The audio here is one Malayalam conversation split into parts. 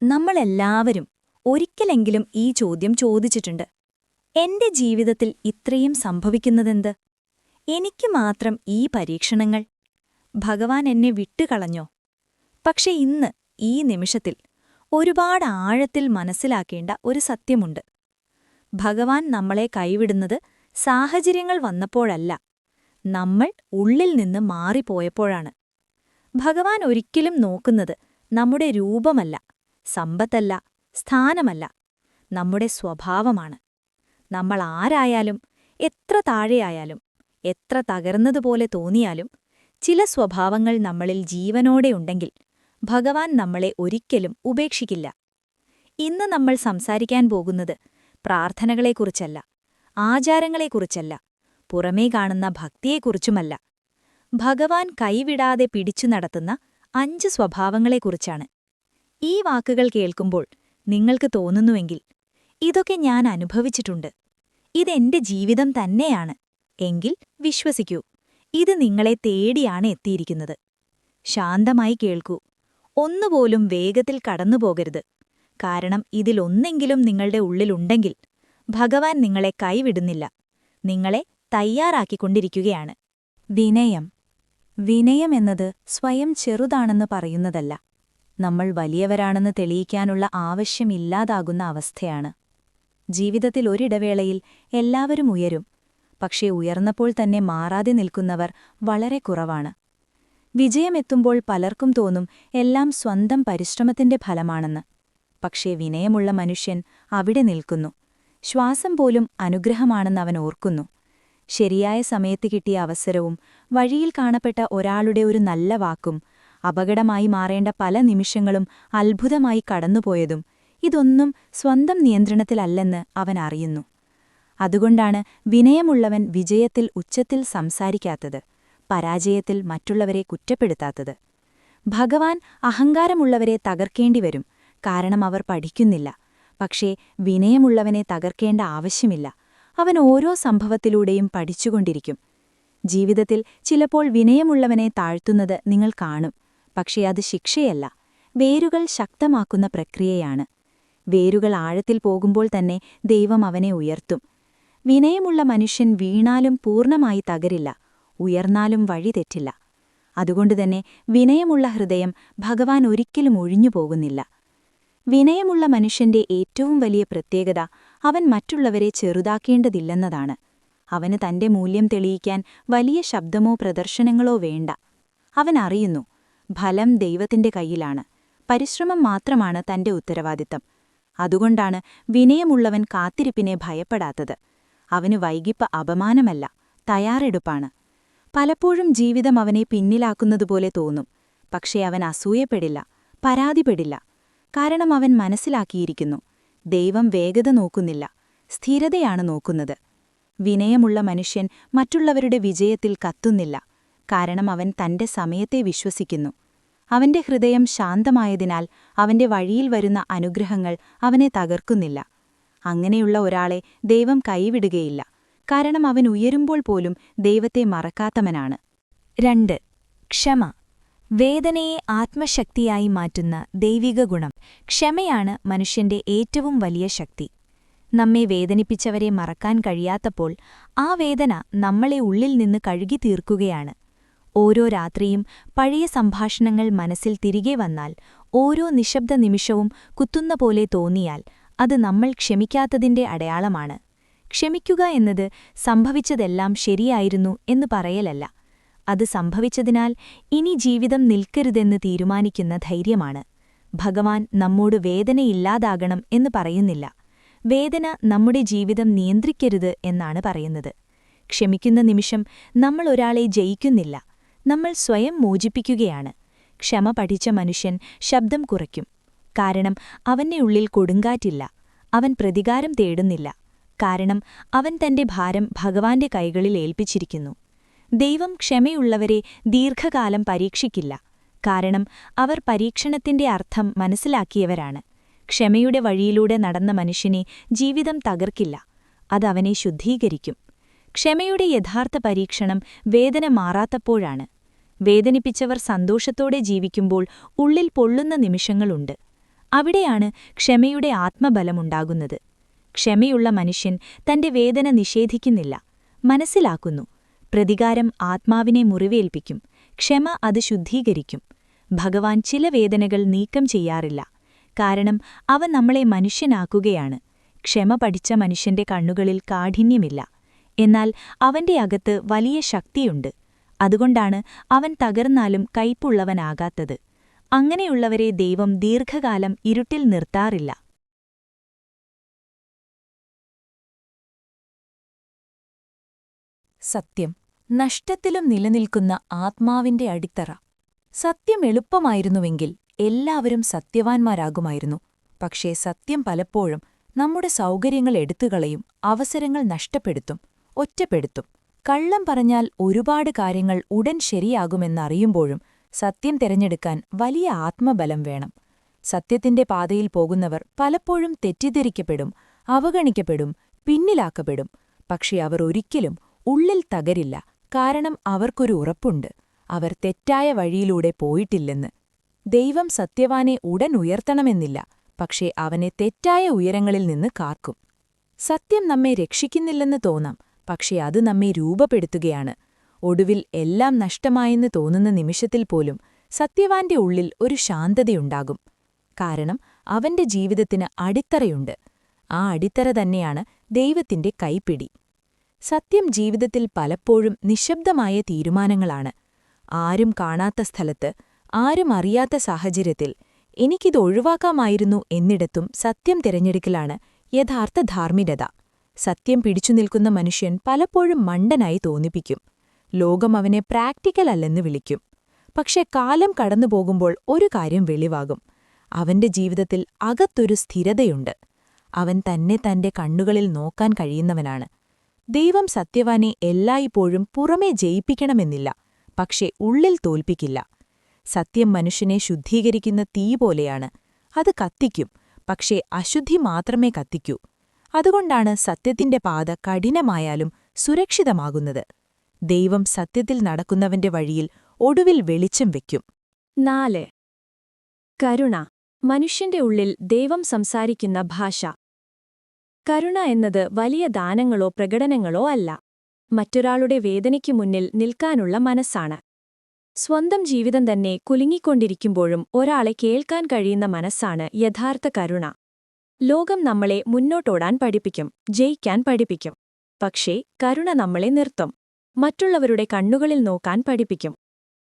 നമ്മളെല്ലാവരും ഒരിക്കലെങ്കിലും ഈ ചോദ്യം ചോദിച്ചിട്ടുണ്ട്. എന്റെ ജീവിതത്തിൽ ഇത്രയും സംഭവിക്കുന്നതെന്ത്? എനിക്ക് മാത്രം ഈ പരീക്ഷണങ്ങൾ? ഭഗവാൻ എന്നെ വിട്ടുകളഞ്ഞോ? പക്ഷെ ഇന്ന്, ഈ നിമിഷത്തിൽ, ഒരുപാട് ആഴത്തിൽ മനസ്സിലാക്കേണ്ട ഒരു സത്യമുണ്ട്. ഭഗവാൻ നമ്മളെ കൈവിടുന്നത് സാഹചര്യങ്ങൾ വന്നപ്പോഴല്ല, നമ്മൾ ഉള്ളിൽ നിന്ന് മാറിപ്പോയപ്പോഴാണ്. ഭഗവാൻ ഒരിക്കലും നോക്കുന്നത് നമ്മുടെ രൂപമല്ല, സമ്പത്തല്ല, സ്ഥാനമല്ല, നമ്മുടെ സ്വഭാവമാണ്. നമ്മൾ ആരായാലും, എത്ര താഴെയായാലും, എത്ര തകർന്നതുപോലെ തോന്നിയാലും, ചില സ്വഭാവങ്ങൾ നമ്മളിൽ ജീവനോടെയുണ്ടെങ്കിൽ ഭഗവാൻ നമ്മളെ ഒരിക്കലും ഉപേക്ഷിക്കില്ല. ഇന്ന് നമ്മൾ സംസാരിക്കാൻ പോകുന്നത് പ്രാർത്ഥനകളെക്കുറിച്ചല്ല, ആചാരങ്ങളെക്കുറിച്ചല്ല, പുറമേ കാണുന്ന ഭക്തിയെക്കുറിച്ചുമല്ല. ഭഗവാൻ കൈവിടാതെ പിടിച്ചു നടത്തുന്ന 5 സ്വഭാവങ്ങളെക്കുറിച്ചാണ്. ഈ വാക്കുകൾ കേൾക്കുമ്പോൾ നിങ്ങൾക്ക് തോന്നുന്നുവെങ്കിൽ, ഇതൊക്കെ ഞാൻ അനുഭവിച്ചിട്ടുണ്ട്, ഇതെന്റെ ജീവിതം തന്നെയാണ് എങ്കിൽ വിശ്വസിക്കൂ, ഇത് നിങ്ങളെ തേടിയാണ് എത്തിയിരിക്കുന്നത്. ശാന്തമായി കേൾക്കൂ, ഒന്നുപോലും വേഗത്തിൽ കടന്നുപോകരുത്. കാരണം ഇതിലൊന്നെങ്കിലും നിങ്ങളുടെ ഉള്ളിലുണ്ടെങ്കിൽ ഭഗവാൻ നിങ്ങളെ കൈവിടുന്നില്ല, നിങ്ങളെ തയ്യാറാക്കിക്കൊണ്ടിരിക്കുകയാണ്. വിനയം. വിനയമെന്നത് സ്വയം ചെറുതാണെന്ന് പറയുന്നതല്ല, നമ്മൾ വലിയവരാണെന്ന് തെളിയിക്കാനുള്ള ആവശ്യമില്ലാതാകുന്ന അവസ്ഥയാണ്. ജീവിതത്തിൽ ഒരിടവേളയിൽ എല്ലാവരും ഉയരും, പക്ഷേ ഉയർന്നപ്പോൾ തന്നെ മാറാതെ നിൽക്കുന്നവർ വളരെ കുറവാണ്. വിജയമെത്തുമ്പോൾ പലർക്കും തോന്നും എല്ലാം സ്വന്തം പരിശ്രമത്തിന്റെ ഫലമാണെന്ന്. പക്ഷേ വിനയമുള്ള മനുഷ്യൻ അവിടെ നിൽക്കുന്നു. ശ്വാസം പോലും അനുഗ്രഹമാണെന്ന് അവൻ ഓർക്കുന്നു. ശരിയായ സമയത്ത് കിട്ടിയ അവസരവും, വഴിയിൽ കാണപ്പെട്ട ഒരാളുടെ ഒരു നല്ല വാക്കും, അപകടമായി മാറേണ്ട പല നിമിഷങ്ങളും അത്ഭുതമായി കടന്നുപോയതും, ഇതൊന്നും സ്വന്തം നിയന്ത്രണത്തിലല്ലെന്ന് അവൻ അറിയുന്നു. അതുകൊണ്ടാണ് വിനയമുള്ളവൻ വിജയത്തിൽ ഉച്ചത്തിൽ സംസാരിക്കാത്തത്, പരാജയത്തിൽ മറ്റുള്ളവരെ കുറ്റപ്പെടുത്താത്തത്. ഭഗവാൻ അഹങ്കാരമുള്ളവരെ തകർക്കേണ്ടിവരും, കാരണം അവർ പഠിക്കുന്നില്ല. പക്ഷേ വിനയമുള്ളവനെ തകർക്കേണ്ട ആവശ്യമില്ല, അവൻ ഓരോ സംഭവത്തിലൂടെയും പഠിച്ചുകൊണ്ടിരിക്കും. ജീവിതത്തിൽ ചിലപ്പോൾ വിനയമുള്ളവനെ താഴ്ത്തുന്നത് നിങ്ങൾ കാണും, പക്ഷേ അത് ശിക്ഷയല്ല, വേരുകൾ ശക്തമാക്കുന്ന പ്രക്രിയയാണ്. വേരുകൾ ആഴത്തിൽ പോകുമ്പോൾ തന്നെ ദൈവം അവനെ ഉയർത്തും. വിനയമുള്ള മനുഷ്യൻ വീണാലും പൂർണ്ണമായി തകരില്ല, ഉയർന്നാലും വഴി തെറ്റില്ല. അതുകൊണ്ടുതന്നെ വിനയമുള്ള ഹൃദയം ഭഗവാൻ ഒരിക്കലും ഒഴിഞ്ഞുപോകുന്നില്ല. വിനയമുള്ള മനുഷ്യന്റെ ഏറ്റവും വലിയ പ്രത്യേകത അവൻ മറ്റുള്ളവരെ ചെറുതാക്കേണ്ടതില്ലെന്നതാണ്. അവന് തന്റെ മൂല്യം തെളിയിക്കാൻ വലിയ ശബ്ദമോ പ്രദർശനങ്ങളോ വേണ്ട. അവൻ അറിയുന്നു, ഫലം ദൈവത്തിന്റെ കയ്യിലാണ്, പരിശ്രമം മാത്രമാണ് തന്റെ ഉത്തരവാദിത്തം. അതുകൊണ്ടാണ് വിനയമുള്ളവൻ കാത്തിരിപ്പിനെ ഭയപ്പെടാത്തത്. അവന് വൈകിപ്പ് അപമാനമല്ല, തയ്യാറെടുപ്പാണ്. പലപ്പോഴും ജീവിതം അവനെ പിന്നിലാക്കുന്നതുപോലെ തോന്നും, പക്ഷേ അവൻ അസൂയപ്പെടില്ല, പരാതിപ്പെടില്ല. കാരണം അവൻ മനസ്സിലാക്കിയിരിക്കുന്നു, ദൈവം വേഗത നോക്കുന്നില്ല, സ്ഥിരതയാണ് നോക്കുന്നത്. വിനയമുള്ള മനുഷ്യൻ മറ്റുള്ളവരുടെ വിജയത്തിൽ കത്തുന്നില്ല, കാരണം അവൻ തന്റെ സമയത്തെ വിശ്വസിക്കുന്നു. അവന്റെ ഹൃദയം ശാന്തമായതിനാൽ അവന്റെ വഴിയിൽ വരുന്ന അനുഗ്രഹങ്ങൾ അവനെ തകർക്കുന്നില്ല. അങ്ങനെയുള്ള ഒരാളെ ദൈവം കൈവിടുകയില്ല, കാരണം അവൻ ഉയരുമ്പോൾ പോലും ദൈവത്തെ മറക്കാത്തവനാണ്. 2. ക്ഷമ. വേദനയെ ആത്മശക്തിയായി മാറ്റുന്ന ദൈവിക ഗുണം. ക്ഷമയാണ് മനുഷ്യന്റെ ഏറ്റവും വലിയ ശക്തി. നമ്മെ വേദനിപ്പിച്ചവരെ മറക്കാൻ കഴിയാത്തപ്പോൾ ആ വേദന നമ്മളെ ഉള്ളിൽ നിന്ന് കഴുകി തീർക്കുകയാണ്. ഓരോ രാത്രിയും പഴയ സംഭാഷണങ്ങൾ മനസ്സിൽ തിരികെ വന്നാൽ, ഓരോ നിശബ്ദ നിമിഷവും കുത്തുന്ന പോലെ തോന്നിയാൽ, അത് നമ്മൾ ക്ഷമിക്കാത്തതിന്റെ അടയാളമാണ്. ക്ഷമിക്കുക എന്നത് സംഭവിച്ചതെല്ലാം ശരിയായിരുന്നു എന്ന് പറയലല്ല, അത് സംഭവിച്ചതിനാൽ ഇനി ജീവിതം നിൽക്കരുതെന്ന് തീരുമാനിക്കുന്ന ധൈര്യമാണ്. ഭഗവാൻ നമ്മോട് വേദനയില്ലാതാകണം എന്ന് പറയുന്നില്ല, വേദന നമ്മുടെ ജീവിതം നിയന്ത്രിക്കരുത് എന്നാണ് പറയുന്നത്. ക്ഷമിക്കുന്ന നിമിഷം നമ്മൾ ഒരാളെ ജയിക്കുന്നില്ല, നമ്മൾ സ്വയം മോചിപ്പിക്കുകയാണ്. ക്ഷമ പഠിച്ച മനുഷ്യൻ ശബ്ദം കുറയ്ക്കും, കാരണം അവന്റെ ഉള്ളിൽ കൊടുങ്കാറ്റില്ല. അവൻ പ്രതികാരം തേടുന്നില്ല, കാരണം അവൻ തന്റെ ഭാരം ഭഗവാന്റെ കൈകളിൽ ഏൽപ്പിച്ചിരിക്കുന്നു. ദൈവം ക്ഷമയുള്ളവരെ ദീർഘകാലം പരീക്ഷിക്കില്ല, കാരണം അവർ പരീക്ഷണത്തിന്റെ അർത്ഥം മനസ്സിലാക്കിയവരാണ്. ക്ഷമയുടെ വഴിയിലൂടെ നടന്ന മനുഷ്യനെ ജീവിതം തകർക്കില്ല, അതവനെ ശുദ്ധീകരിക്കും. ക്ഷമയുടെ യഥാർത്ഥ പരീക്ഷണം വേദന മാറാത്തപ്പോഴാണ്. വേദനിപ്പിച്ചവർ സന്തോഷത്തോടെ ജീവിക്കുമ്പോൾ ഉള്ളിൽ പൊള്ളുന്ന നിമിഷങ്ങളുണ്ട്. അവിടെയാണ് ക്ഷമയുടെ ആത്മബലമുണ്ടാകുന്നത്. ക്ഷമയുള്ള മനുഷ്യൻ തന്റെ വേദന നിഷേധിക്കുന്നില്ല, മനസ്സിലാക്കുന്നു. പ്രതികാരം ആത്മാവിനെ മുറിവേൽപ്പിക്കും, ക്ഷമ അത് ശുദ്ധീകരിക്കും. ഭഗവാൻ ചില വേദനകൾ നീക്കം ചെയ്യാറില്ല, കാരണം അവ നമ്മളെ മനുഷ്യനാക്കുകയാണ്. ക്ഷമ പഠിച്ച മനുഷ്യന്റെ കണ്ണുകളിൽ കാഠിന്യമില്ല, എന്നാൽ അവന്റെ അകത്ത് വലിയ ശക്തിയുണ്ട്. അതുകൊണ്ടാണ് അവൻ തകർന്നാലും കയ്പുള്ളവനാകാത്തത്. അങ്ങനെയുള്ളവരെ ദൈവം ദീർഘകാലം ഇരുട്ടിൽ നിർത്താറില്ല. സത്യം നഷ്ടത്തിലും നിലനിൽക്കുന്ന ആത്മാവിന്റെ അടിത്തറ. സത്യം എളുപ്പമായിരുന്നുവെങ്കിൽ എല്ലാവരും സത്യവാൻമാരാകുമായിരുന്നു. പക്ഷേ സത്യം പലപ്പോഴും നമ്മുടെ സൗകര്യങ്ങൾ എടുത്തുകളയും, അവസരങ്ങൾ നഷ്ടപ്പെടുത്തും, ഒറ്റപ്പെടുത്തും. കള്ളം പറഞ്ഞാൽ ഒരുപാട് കാര്യങ്ങൾ ഉടൻ ശരിയാകുമെന്നറിയുമ്പോഴും സത്യം തിരഞ്ഞെടുക്കാൻ വലിയ ആത്മബലം വേണം. സത്യത്തിന്റെ പാതയിൽ പോകുന്നവർ പലപ്പോഴും തെറ്റിദ്ധരിക്കപ്പെടും, അവഗണിക്കപ്പെടും, പിന്നിലാക്കപ്പെടും. പക്ഷേ അവർ ഒരിക്കലും ഉള്ളിൽ തകരില്ല, കാരണം അവർക്കൊരു ഉറപ്പുണ്ട്: അവർ തെറ്റായ വഴിയിലൂടെ പോയിട്ടില്ലെന്ന്. ദൈവം സത്യവാനെ ഉടൻ ഉയർത്തണമെന്നില്ല, പക്ഷേ അവനെ തെറ്റായ ഉയരങ്ങളിൽ നിന്ന് കാക്കും. സത്യം നമ്മെ രക്ഷിക്കുന്നില്ലെന്ന് തോന്നാം, പക്ഷേ അത് നമ്മെ രൂപപ്പെടുത്തുകയാണ്. ഒടുവിൽ എല്ലാം നഷ്ടമായെന്ന് തോന്നുന്ന നിമിഷത്തിൽ പോലും സത്യവാന്റെ ഉള്ളിൽ ഒരു ശാന്തതയുണ്ടാകും. കാരണം അവന്റെ ജീവിതത്തിന് അടിത്തറയുണ്ട്. ആ അടിത്തറ തന്നെയാണ് ദൈവത്തിന്റെ കൈപ്പിടി. സത്യം ജീവിതത്തിൽ പലപ്പോഴും നിശബ്ദമായ തീരുമാനങ്ങളാണ്. ആരും കാണാത്ത സ്ഥലത്ത്, ആരും അറിയാത്ത സാഹചര്യത്തിൽ എനിക്കിത് ഒഴിവാക്കാമായിരുന്നു എന്നിടത്തും സത്യം തിരഞ്ഞെടുക്കലാണ് യഥാർത്ഥ ധാർമ്മികത. സത്യം പിടിച്ചു നിൽക്കുന്ന മനുഷ്യൻ പലപ്പോഴും മണ്ടനായി തോന്നിപ്പിക്കും. ലോകം അവനെ പ്രാക്ടിക്കൽ അല്ലെന്ന് വിളിക്കും. പക്ഷെ കാലം കടന്നുപോകുമ്പോൾ ഒരു കാര്യം വെളിവാകും: അവന്റെ ജീവിതത്തിൽ അകത്തൊരു സ്ഥിരതയുണ്ട്. അവൻ തന്നെ തന്റെ കണ്ണുകളിൽ നോക്കാൻ കഴിയുന്നവനാണ്. ദൈവം സത്യവാനെ എല്ലായ്പ്പോഴും പുറമേ ജയിപ്പിക്കണമെന്നില്ല, പക്ഷേ ഉള്ളിൽ തോൽപ്പിക്കില്ല. സത്യം മനുഷ്യനെ ശുദ്ധീകരിക്കുന്ന തീ പോലെയാണ്. അത് കത്തിക്കും, പക്ഷേ അശുദ്ധി മാത്രമേ കത്തിക്കൂ. അതുകൊണ്ടാണ് സത്യത്തിന്റെ പാത കഠിനമായാലും സുരക്ഷിതമാകുന്നത്. ദൈവം സത്യത്തിൽ നടക്കുന്നവന്റെ വഴിയിൽ ഒടുവിൽ വെളിച്ചം വയ്ക്കും. 4. കരുണ. മനുഷ്യന്റെ ഉള്ളിൽ ദൈവം സംസാരിക്കുന്ന ഭാഷ. കരുണ എന്നത് വലിയ ദാനങ്ങളോ പ്രകടനങ്ങളോ അല്ല, മറ്റൊരാളുടെ വേദനയ്ക്കു മുന്നിൽ നിൽക്കാനുള്ള മനസ്സാണ്. സ്വന്തം ജീവിതം തന്നെ കുലുങ്ങിക്കൊണ്ടിരിക്കുമ്പോഴും ഒരാളെ കേൾക്കാൻ കഴിയുന്ന മനസ്സാണ് യഥാർത്ഥ കരുണ. ലോകം നമ്മളെ മുന്നോട്ടോടാൻ പഠിപ്പിക്കും, ജയിക്കാൻ പഠിപ്പിക്കും. പക്ഷേ കരുണ നമ്മളെ നിർത്തും, മറ്റുള്ളവരുടെ കണ്ണുകളിൽ നോക്കാൻ പഠിപ്പിക്കും.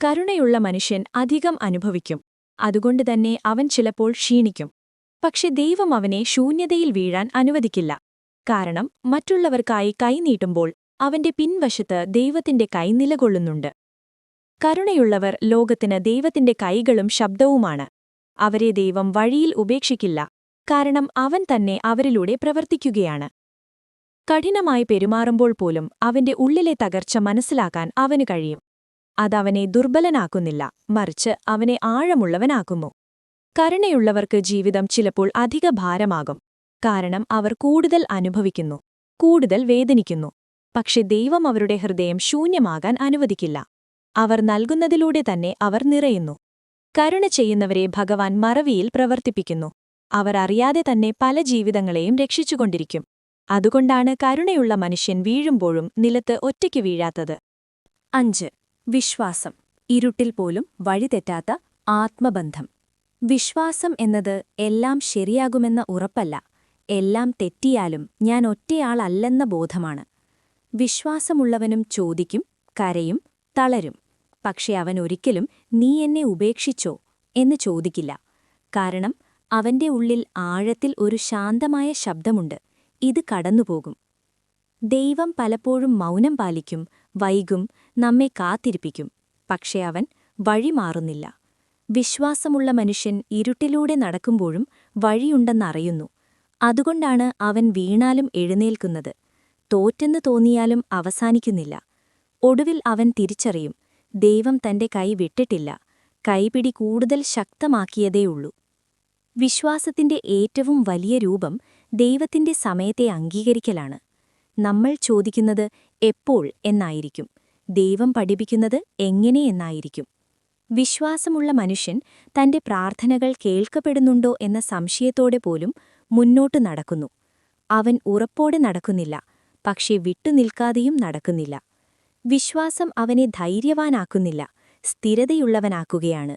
കരുണയുള്ള മനുഷ്യൻ അധികം അനുഭവിക്കും, അതുകൊണ്ടുതന്നെ അവൻ ചിലപ്പോൾ ക്ഷീണിക്കും. പക്ഷെ ദൈവം അവനെ ശൂന്യതയിൽ വീഴാൻ അനുവദിക്കില്ല. കാരണം മറ്റുള്ളവർക്കായി കൈനീട്ടുമ്പോൾ അവന്റെ പിൻവശത്ത് ദൈവത്തിന്റെ കൈ നിലകൊള്ളുന്നുണ്ട്. കരുണയുള്ളവർ ലോകത്തിന് ദൈവത്തിന്റെ കൈകളും ശബ്ദവുമാണ്. അവരെ ദൈവം വഴിയിൽ ഉപേക്ഷിക്കില്ല, കാരണം അവൻ തന്നെ അവരിലൂടെ പ്രവർത്തിക്കുകയാണ്. കഠിനമായി പെരുമാറുമ്പോൾ പോലും അവന്റെ ഉള്ളിലെ തകർച്ച മനസ്സിലാക്കാൻ അവനു കഴിയും. അതവനെ ദുർബലനാക്കുന്നില്ല, മറിച്ച് അവനെ ആഴമുള്ളവനാക്കുന്നു. കരുണയുള്ളവർക്ക് ജീവിതം ചിലപ്പോൾ അധിക ഭാരമാകും, കാരണം അവർ കൂടുതൽ അനുഭവിക്കുന്നു, കൂടുതൽ വേദനിക്കുന്നു. പക്ഷെ ദൈവം അവരുടെ ഹൃദയം ശൂന്യമാകാൻ അനുവദിക്കില്ല. അവർ നൽകുന്നതിലൂടെ തന്നെ അവർ നിറയുന്നു. കരുണ ചെയ്യുന്നവരെ ഭഗവാൻ മറവിയിൽ പ്രവർത്തിപ്പിക്കുന്നു. അവർ അറിയാതെ തന്നെ പല ജീവിതങ്ങളെയും രക്ഷിച്ചുകൊണ്ടിരിക്കും. അതുകൊണ്ടാണ് കരുണയുള്ള മനുഷ്യൻ വീഴുമ്പോഴും നിലത്ത് ഒറ്റയ്ക്ക് വീഴാത്തത്. 5. വിശ്വാസം. ഇരുട്ടിൽ പോലും വഴിതെറ്റാത്ത ആത്മബന്ധം. വിശ്വാസം എന്നത് എല്ലാം ശരിയാകുമെന്ന ഉറപ്പല്ല, എല്ലാം തെറ്റിയാലും ഞാൻ ഒറ്റയാളല്ലെന്ന ബോധമാണ്. വിശ്വാസമുള്ളവനും ചോദിക്കും, കരയും, തളരും. പക്ഷെ അവൻ ഒരിക്കലും "നീ എന്നെ ഉപേക്ഷിച്ചോ" എന്ന് ചോദിക്കില്ല. കാരണം അവന്റെ ഉള്ളിൽ ആഴത്തിൽ ഒരു ശാന്തമായ ശബ്ദമുണ്ട്: ഇത് കടന്നുപോകും. ദൈവം പലപ്പോഴും മൗനം പാലിക്കും, വൈകും, നമ്മെ കാത്തിരിപ്പിക്കും. പക്ഷെ അവൻ വഴിമാറുന്നില്ല. വിശ്വാസമുള്ള മനുഷ്യൻ ഇരുട്ടിലൂടെ നടക്കുമ്പോഴും വഴിയുണ്ടെന്നറിയുന്നു. അതുകൊണ്ടാണ് അവൻ വീണാലും എഴുന്നേൽക്കുന്നത്, തോറ്റെന്ന് തോന്നിയാലും അവസാനിക്കുന്നില്ല. ഒടുവിൽ അവൻ തിരിച്ചറിയും: ദൈവം തന്റെ കൈ വിട്ടിട്ടില്ല, കൈപിടി കൂടുതൽ ശക്തമാക്കിയതേയുള്ളൂ. വിശ്വാസത്തിന്റെ ഏറ്റവും വലിയ രൂപം ദൈവത്തിന്റെ സമയത്തെ അംഗീകരിക്കലാണ്. നമ്മൾ ചോദിക്കുന്നത് എപ്പോൾ എന്നായിരിക്കും, ദൈവം പഠിപ്പിക്കുന്നത് എങ്ങനെ എന്നായിരിക്കും. വിശ്വാസമുള്ള മനുഷ്യൻ തന്റെ പ്രാർത്ഥനകൾ കേൾക്കപ്പെടുന്നുണ്ടോ എന്ന സംശയത്തോടെ പോലും മുന്നോട്ടു നടക്കുന്നു. അവൻ ഉറപ്പോടെ നടക്കുന്നില്ല, പക്ഷേ വിട്ടുനിൽക്കാതെയും നടക്കുന്നില്ല. വിശ്വാസം അവനെ ധൈര്യവാനാക്കുന്നില്ല, സ്ഥിരതയുള്ളവനാക്കുകയാണ്.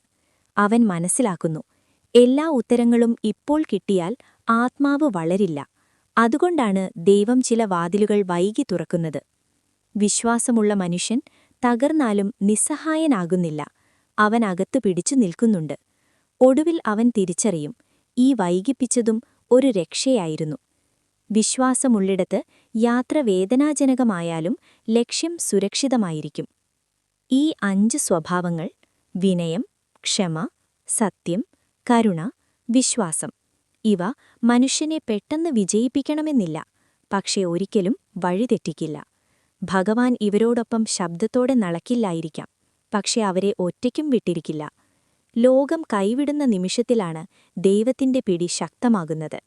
അവൻ മനസ്സിലാക്കുന്നു, എല്ലാ ഉത്തരങ്ങളും ഇപ്പോൾ കിട്ടിയാൽ ആത്മാവ് വളരില്ല. അതുകൊണ്ടാണ് ദൈവം ചില വാതിലുകൾ വൈകി തുറക്കുന്നത്. വിശ്വാസമുള്ള മനുഷ്യൻ തകർന്നാലും നിസ്സഹായനാകുന്നില്ല. അവൻ അകത്തു പിടിച്ചു നിൽക്കുന്നുണ്ട്. ഒടുവിൽ അവൻ തിരിച്ചറിയും, ഈ വൈകിപ്പിച്ചതും ഒരു രക്ഷയായിരുന്നു. വിശ്വാസമുള്ളിടത്ത് യാത്ര വേദനാജനകമായാലും ലക്ഷ്യം സുരക്ഷിതമായിരിക്കും. ഈ 5 സ്വഭാവങ്ങൾ വിനയം, ക്ഷമ, സത്യം, കരുണ, വിശ്വാസം ഇവ മനുഷ്യനെ പെട്ടെന്ന് വിജയിപ്പിക്കണമെന്നില്ല, പക്ഷേ ഒരിക്കലും വഴിതെറ്റിക്കില്ല. ഭഗവാൻ ഇവരോടൊപ്പം ശബ്ദത്തോടെ നടക്കില്ലായിരിക്കാം, പക്ഷേ അവരെ ഒറ്റയ്ക്കും വിട്ടിരിക്കില്ല. ലോകം കൈവിടുന്ന നിമിഷത്തിലാണ് ദൈവത്തിന്റെ പിടി ശക്തമാകുന്നത്.